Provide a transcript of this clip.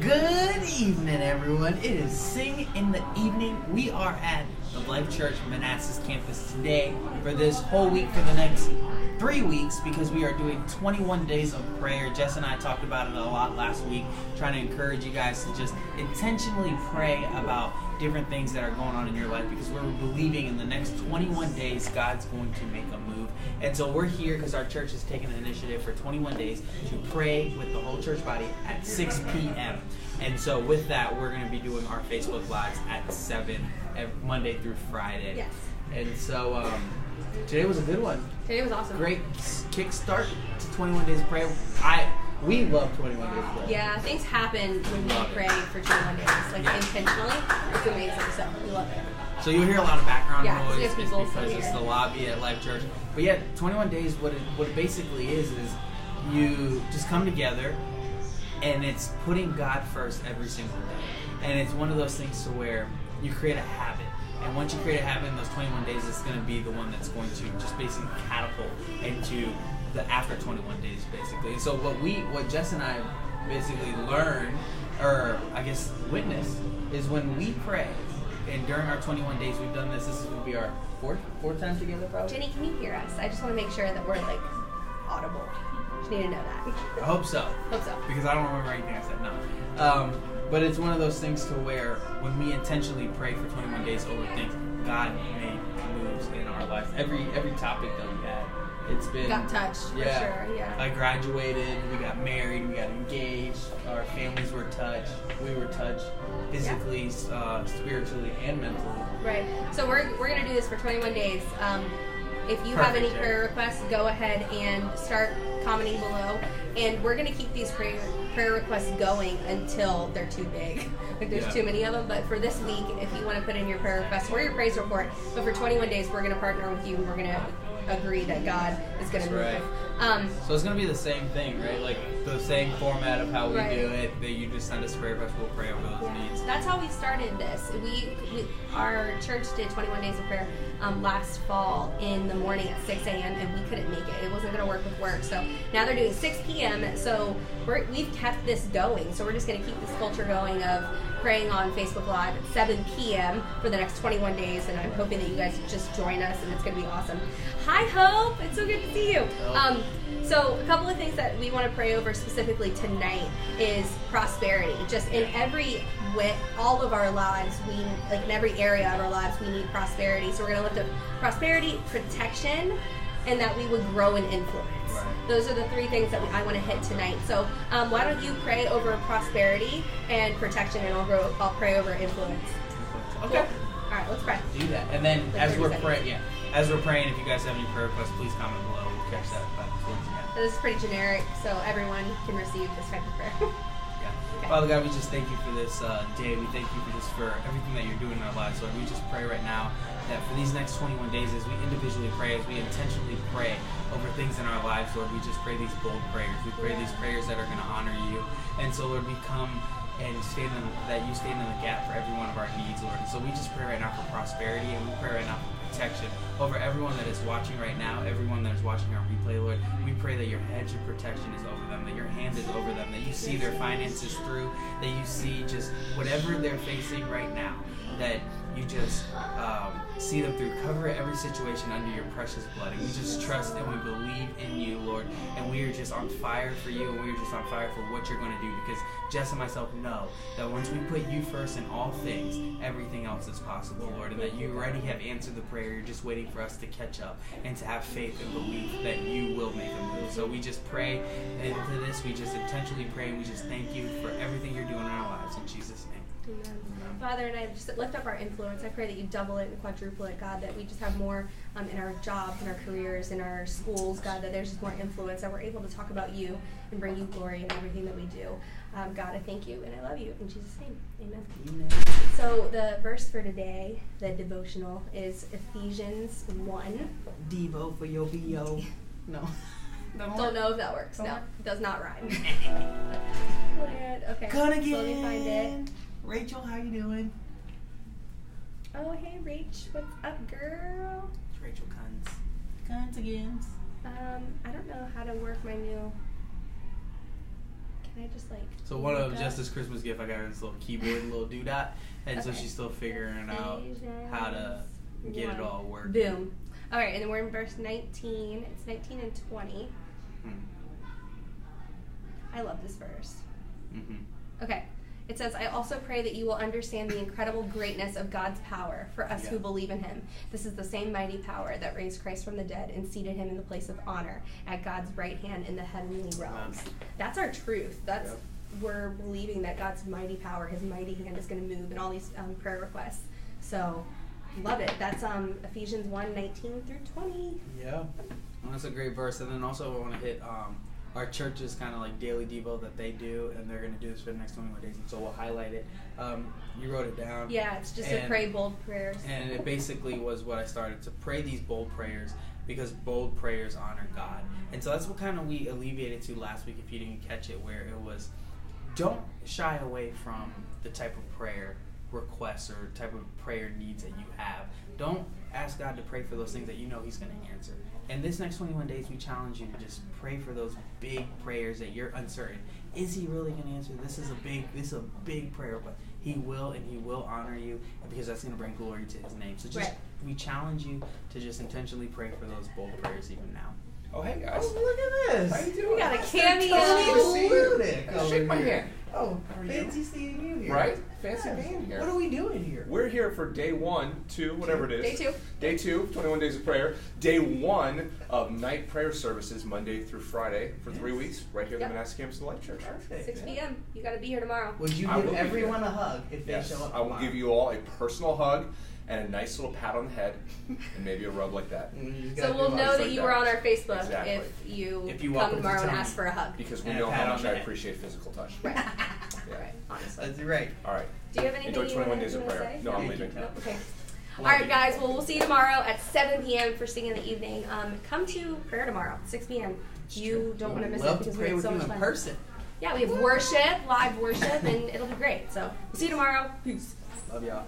Good evening, everyone. It is Sing in the Evening. We are at the Life Church Manassas campus today for this whole week, for the next 3 weeks, because we are doing 21 days of prayer. Jess and I talked about it a lot last week, trying to encourage you guys to just intentionally pray about different things that are going on in your life, because we're believing in the next 21 days God's going to make a move. And so we're here because our church has taken an initiative for 21 days to pray with the whole church body at 6 p.m. And so with that, we're going to be doing our Facebook Lives at 7 Monday through Friday. Yes. And so today was a good one. Today was awesome. Great kickstart to 21 days of prayer. We love 21 days of prayer. Yeah, things happen when we pray for 21 days, intentionally. It's amazing, so we love it. So you'll hear a lot of background noise. It's because it's the lobby at Life Church. But yeah, 21 days, what it basically is you just come together, and it's putting God first every single day. And it's one of those things to where you create a habit. And once you create a habit in those 21 days, it's going to be the one that's going to just basically catapult into the after 21 days, basically. And so what Jess and I basically learned, or I guess witnessed, is when we pray, and during our 21 days we've done this is going to be our fourth time together, probably. Jenny, can you hear us? I just want to make sure that we're audible. Just need to know that. I hope so. Because I don't remember anything I said. No. But it's one of those things to where when we intentionally pray for 21 days over things, God made moves in our life. Every topic that we had, it's been got touched for sure. Yeah. I graduated, we got married, we got engaged, our families were touched, we were touched physically, spiritually, and mentally. Right. So we're gonna do this for 21 days. If you have any prayer requests, go ahead and start commenting below. And we're going to keep these prayer requests going until they're too big. There's too many of them. But for this week, if you want to put in your prayer requests or your praise report, but for 21 days, we're going to partner with you, and we're going to agree that God is going to move. Right. So it's going to be the same thing, right? Like the same format of how we do it. That you just send us prayer requests, we'll pray over those needs. That's how we started this. Our church did 21 days of prayer last fall in the morning at 6 a.m. and we couldn't make it. It wasn't going to work with work. So now they're doing 6 p.m. So we've kept this going. So we're just going to keep this culture going of praying on Facebook Live at 7 p.m. for the next 21 days. And I'm hoping that you guys just join us, and it's going to be awesome. Hi, Hope. It's so good to see you. So a couple of things that we want to pray over specifically tonight is prosperity. Just in all of our lives, in every area of our lives, we need prosperity. So we're going to lift up prosperity, protection, and that we would grow in influence. Right. Those are the three things that I want to hit tonight. So why don't you pray over prosperity and protection, and I'll pray over influence. Okay. Cool. All right, let's pray. Do that. And then as we're praying, if you guys have any prayer requests, please comment below. We'll catch that towards the end. This is pretty generic, so everyone can receive this type of prayer. Okay. Father God, we just thank you for this day. We thank you for everything that you're doing in our lives, Lord. We just pray right now that for these next 21 days, as we individually pray, as we intentionally pray over things in our lives, Lord, we just pray these bold prayers. We pray these prayers that are going to honor you. And so, Lord, we come and that you stand in the gap for every one of our needs, Lord. And so we just pray right now for prosperity, and we pray right now for protection over everyone that is watching right now, everyone that is watching our replay, Lord. We pray that your hedge of protection is over them, that your hand is over them, that you see their finances through, that you see just whatever they're facing right now, that you just see them through. Cover every situation under your precious blood. And we just trust and we believe in you, Lord. And we are just on fire for you, and we are just on fire for what you're going to do, because Jess and myself know that once we put you first in all things, everything else is possible, Lord. And that you already have answered the prayer. You're just waiting for us to catch up and to have faith and belief that you will make a move. So we just pray into this. We just intentionally pray, and we just thank you for everything you're doing in our lives. In Jesus' name. Amen. Father, and I just lift up our influence. I pray that you double it and quadruple it, God, that we just have more in our jobs, in our careers, in our schools, God, that there's just more influence, that we're able to talk about you and bring you glory in everything that we do. God, I thank you and I love you. In Jesus' name, amen. Amen. So the verse for today, the devotional, is Ephesians 1. Devo for your B.O. No. Don't know if that works. No, it does not rhyme. Okay, Gonna get let me find it. Rachel, how you doing? Oh, hey, Rach. What's up, girl? It's Rachel Guns again. I don't know how to work my new can I just like... So one of Jessica's Christmas gift, I got her this little keyboard, little doodot, and so she's still figuring out how to get it all working. Boom. All right, and then we're in verse 19. It's 19 and 20. I love this verse. Okay. It says, I also pray that you will understand the incredible greatness of God's power for us who believe in him. This is the same mighty power that raised Christ from the dead and seated him in the place of honor at God's right hand in the heavenly realms. That's our truth. That's we're believing that God's mighty power, his mighty hand is going to move in all these prayer requests. So, love it. That's Ephesians 1:19 through 20. Yeah. Well, that's a great verse. And then also I want to hit our church's kind of like daily devo that they do, and they're going to do this for the next 21 days, and so we'll highlight it. You wrote it down. Yeah, it's just to pray bold prayers. And it basically was what I started, to pray these bold prayers, because bold prayers honor God. And so that's what kind of we alleviated to last week, if you didn't catch it, where it was, don't shy away from the type of prayer requests or type of prayer needs that you have. Don't ask God to pray for those things that you know he's going to answer. And this next 21 days, we challenge you to just pray for those big prayers that you're uncertain. Is he really going to answer? This is a big prayer, but he will, and he will honor you, because that's going to bring glory to his name. So just we challenge you to just intentionally pray for those bold prayers even now. Oh, hey guys. Oh, look at this. How you doing? We got a cameo. Shake my hand. Oh, fancy seeing you here. Right? Fancy being here. What are we doing here? We're here for day 1, 2, whatever it is. Day 2. Day 2, 21 days of prayer. Day 1 of night prayer services, Monday through Friday, for 3 weeks, right here at the Monastic Campus of the Life Church. Perfect. 6 p.m. You got to be here tomorrow. Would you give everyone a hug if they show up I will tomorrow? give you all a personal hug and a nice little pat on the head and maybe a rub like that. So we'll know that you were on our Facebook Exactly. if you walk come tomorrow up to and Tony. ask for a hug. Because we And know a how pat much on the I head. appreciate physical touch. Right. Yeah. Right. Honestly. That's right. All right. Do you have anything Enjoy you 21 wanna days of prayer. say? No, I'm leaving. No? Okay. All right, guys. Well, we'll see you tomorrow at 7 p.m. for Singing in the Evening. Come to prayer tomorrow, 6 p.m. You don't want to miss it because we have so much fun. Person. Yeah, we have worship, live worship, and it'll be great. So we'll see you tomorrow. Peace. Love y'all.